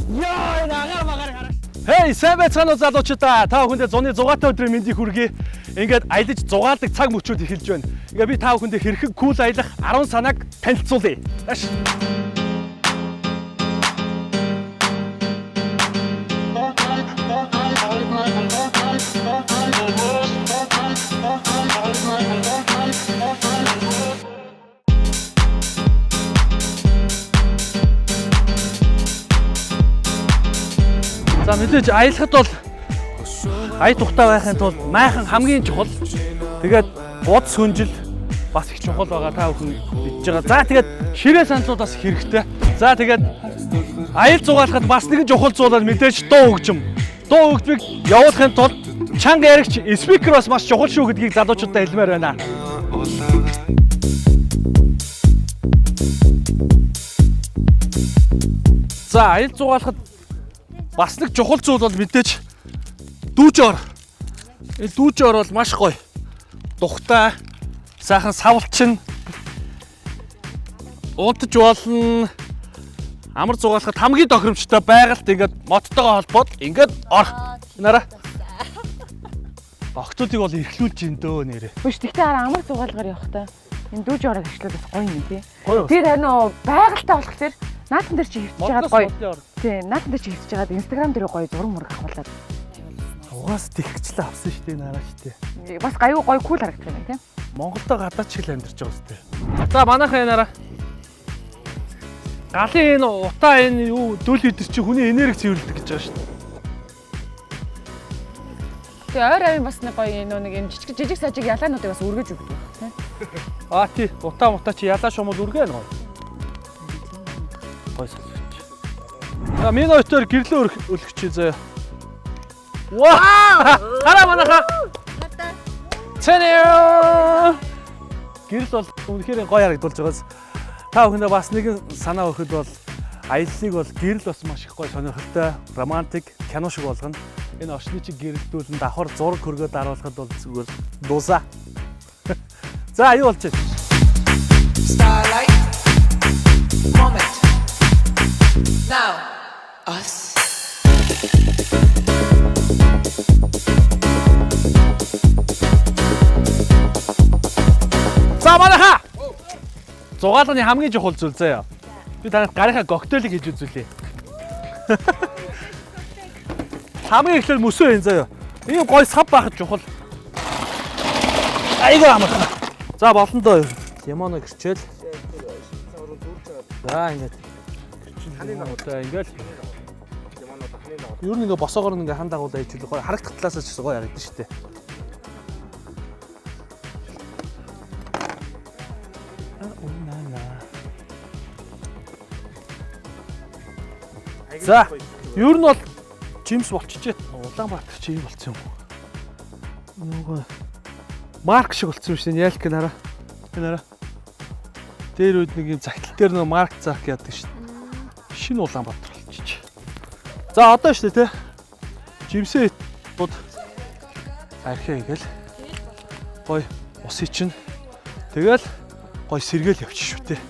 Яа, нагаар магаар хараа. Хей, сайн байцгаана уу залуучуудаа. Та бүхэндээ зуны 6-аатай өдрийн мэндийг хүргэе. Ингээд аялаж зугаалдаг цаг мөчүүд эхэлж байна. Ингээд би та бүхэндээ хэрхэн кул аялах 10 санааг танилцуулъя. Тааш. За мэдээж аялахад бол ая тухтай байхын тулд майхан хамгийн чухал. Тэгээд бод сүнжил бас их чухал байгаа та бүхэн мэдж байгаа. За тэгээд ширээ саналууд бас хэрэгтэй. За тэгээд аял зугаалахад бас нэгэн чухал зүйл бол мэдээж дуу хөгжим. Дуу хөгжмийг явуулахын тулд чанга яригч спикер бас маш чухал шүү гэдгийг залуучуудад хэлмээр байна. За аял зугаалахад бас нэг чухал зүйл бол мэдээж дүүжор. Энэ дүүжор бол маш гоё. Тухтай, сайхан савлчин. Уудаж болно. Амар зугаалахад хамгийн тохиромжтой байгальд ингээд моттойгоо холбоод ингээд ор. Нараа. Охтуудыг бол эрхлүүлж ин дөө нэрээ. Биш тэгтээ хараа амар зугаалгаар явах та. Энэ дүүжорыг ашиглаад бас гоё юм тий. Тэр харин байгальтай болох тэр наатан дээр чи хөвтөж байгаа гоё. Тий, наатан дээр чи хөвтөж байгаа Instagram дээр гоё зураг мураг авахлаад. Угаас тэгчлээ авсан шүү дээ нараа шүү дээ. Бас аюу гоё кул харагдах юм тий. Монголдо гадаад шиг л амьдарч байгаа шүү дээ. За манайхаа нараа. Галын энэ утаа энэ юу дөл идэр чи хүний энерги цэвэрлэдэг гэж байгаа шүү дээ. Тэгээ ойр авийн бас нэг гоё нэг юм жижиг сажиг ялаануудыг бас өргөж өгдөг тий. Тий, утаа мутаа чи ялаа шумал үргээ нэ гоё. Гой сонсож. За минь өтөр гэрлөө өлөх чи зөө. Вау! Хараа манайхаа. Цэнэ. Гэрэл бол үнэхээр гоё харагдулж байгаас та бүхэндээ бас нэгэн санаа өгөхөд бол аяллыг бол гэрэл бас маш их гоё сонирхолтой, романтик кино шиг болгоно. Энэ орчны чиг гэрэлтүүлэн давхар зураг хөргөөд харуулхад бол зүгээр дуусаа. За аюу болж байна. Starlight moment. Now us. За манайхаа. Зугаалганы хамгийн чухал зүйл заяа. Би танад гарынхаа коктейлийг хийж үзүүлье. Хамгийн эхлээд мөсөө ин заяа. Ийм гой сав байхад чухал. Айгаа амархан. За болно доо. Ямоно гэрчээл. За ингэж. Ханын дагуулаа ингээл. Юу нэг босоогоор нэг хан дагуулаа ичүүл гоё харагдах талаас ч гоё харагдана шүү дээ. За, ер нь бол Джимс болчихжээ. Улаанбаатар чи юм болцсон юм. Нөгөө марк шиг болцсон юм шиг яалк нараа. Нараа. Дээр үед нэг юм загтал дээр нөгөө марк зак яадаг шүү дээ. Шинэ Улаанбаатар болчихжээ. За одоо шүү дээ те. Джимсээ бод архиа ингээл гой ус ичнэ. Тэгэл гой сэргээл явчих шүү дээ.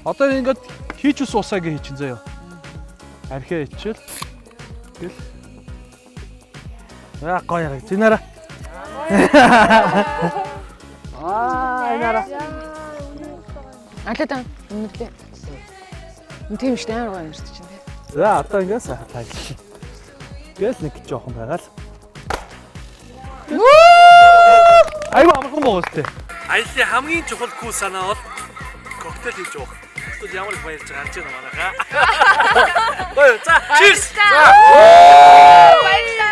Одоо ингээд хийж ус усаа гэж хийчин заяа. Архиа ичвэл тэгэл яа гоё яраг зинара. Нара. Алаа үнэтэй. Тийм шүү дээ амар гоё ярьж чинь тий. За одоо ингээд сайхан тайлбар. Гэл нэг жоохон байгаа л. Айгаа амархан боолтой. Аяллаа хамгийн чухал кул санаа бол коктейл хийж уух. Тэгвэл ямар их баярлж байгаа харж байна манайхаа. Гоё за cheers. За. Баярлалаа.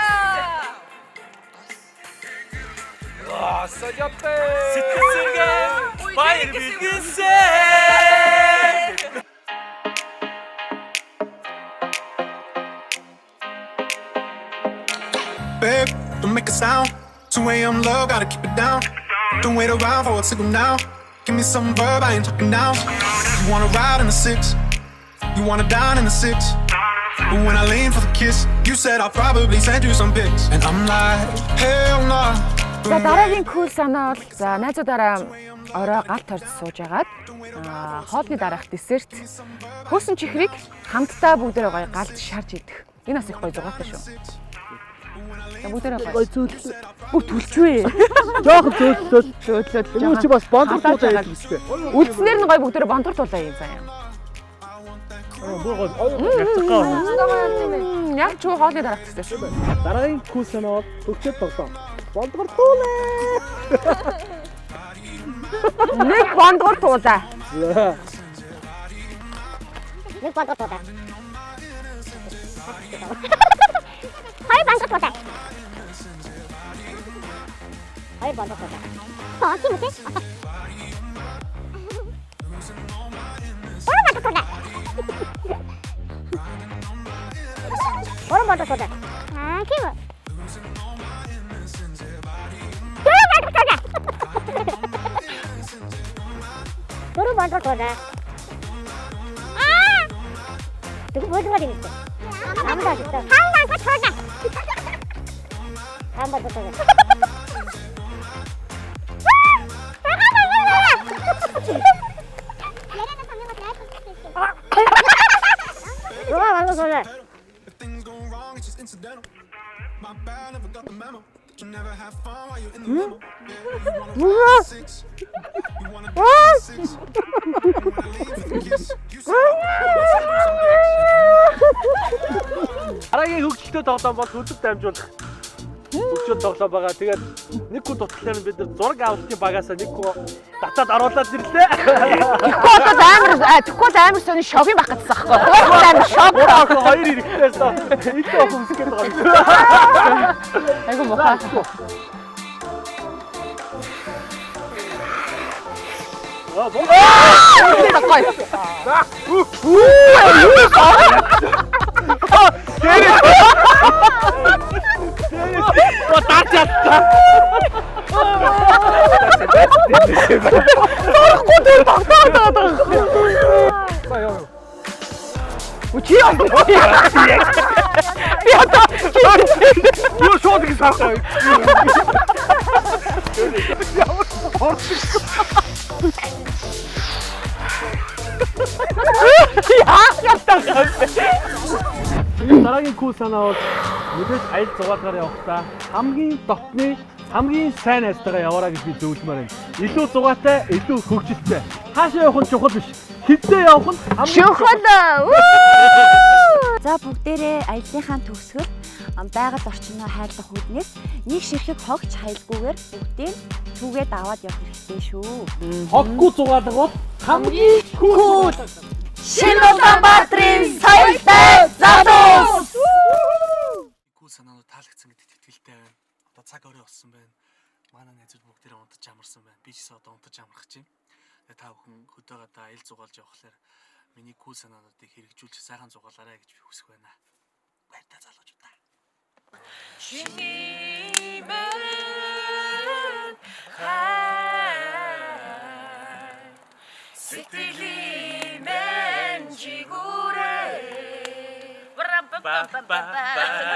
Саяпэ. Сэтгэлсэргээ баяр бэлгэнсэ. Babe, don't make a sound. 2 a.m. love, gotta keep it down. Don't wait around for a signal now. Give me some verb, I ain't talking now. You wanna ride in the 6, you wanna dine in the 6. But when I lean for the kiss, you said I'll probably send you some pics. And I'm like, hell nah. За дараагийн кул санаа бол за найзуудаараа орой гал торж сууж агаад хоолны дараах десерт хөөсөн чихрийг хамтдаа бүгдээрээ гоё галж шарж идэх. Энэ бас их гоё зугаатай шүү. За бүгдээрээ гоё зөөлөл. бүх түлчвээ. Жохон зөөлөл. Юу чи бас бондгортуулаа яадаг гэжтэй. Үлдснээр нь гоё бүгдээрээ бондгортуулаа юм заяа. Яг ч хоолны дараах гэсэн шүү. Дараагийн кул санаа бол хөгжөөд тоглоом. Бондгортуулаа. Нэг бондгортуулаа. Нэг бондгортуулаа. Хоёр бондгортуулаа. Хоёр бондгортуулаа. Тийм үү? Orang bodoh sudah. Ah, kira. Turun bodoh sudah. Ah, tu bodoh lagi ni. Hamba kita. Hamba sudah. Hamba sudah. Rumah bagus sudah. Things go wrong, it's just incidental. My bad, never got the memo. You never have fun while you're in the limo. Yeah, you wanna fly six. You wanna dance six. You wanna leave with a kiss. You say, Дараагийн хөгжилтэй тоглоом бол хөдөлт дамжуулах хөгжөөд тоглоом байгаа. Тэгээд нэг гол утгаар нь бид нар зураг авалтын багаасаа нэг гол татаад оруулаад ирлээ. Тэгэхгүй амар сони шопинг байх гэсэн байхгүй. Амар шоп. Хоёр ирэхээс их охомс гээд байгаа юм. Айгу мохоо. Дараагийн кул санаа бол мэдээж аялал зугаалгаар явахдаа хамгийн дотны хамгийн сайн найзтайгаа яваараа гэж би зөвлөмөр юм. Илүү зугаатай, илүү хөгжилтэй. Хаашаа явах нь чухал биш. Хэвдээ явах нь Чухал. За бүгдээрээ аяллахаа төгсгөл байгаль орчноо хайрлах үүднээс нэг ширхэг хогч хайлгүйгээр бүгдээ түүгээд аваад явах хэрэгтэй шүү. хоггүй зугаалга бол хамгийн кул. Шинэ Улаанбаатарын соёлтой залуус. Кул санаанууд таалагдсан гэдэгт итгэлтэй байна. Одоо цаг орой болсон байна. Манай найзууд бүгдээрээ унтаж амарсан байна. Би ч гэсэн одоо унтаж амрах гэж байна. Тэгээ та бүхэн хөдөөгөө аялал зугаалж явхлаар миний кул санаануудыг хэрэгжүүлж сайхан зугаалаарай гэж би хүсэх байна. Баяртай залуучуудаа. Ba ba ba ba.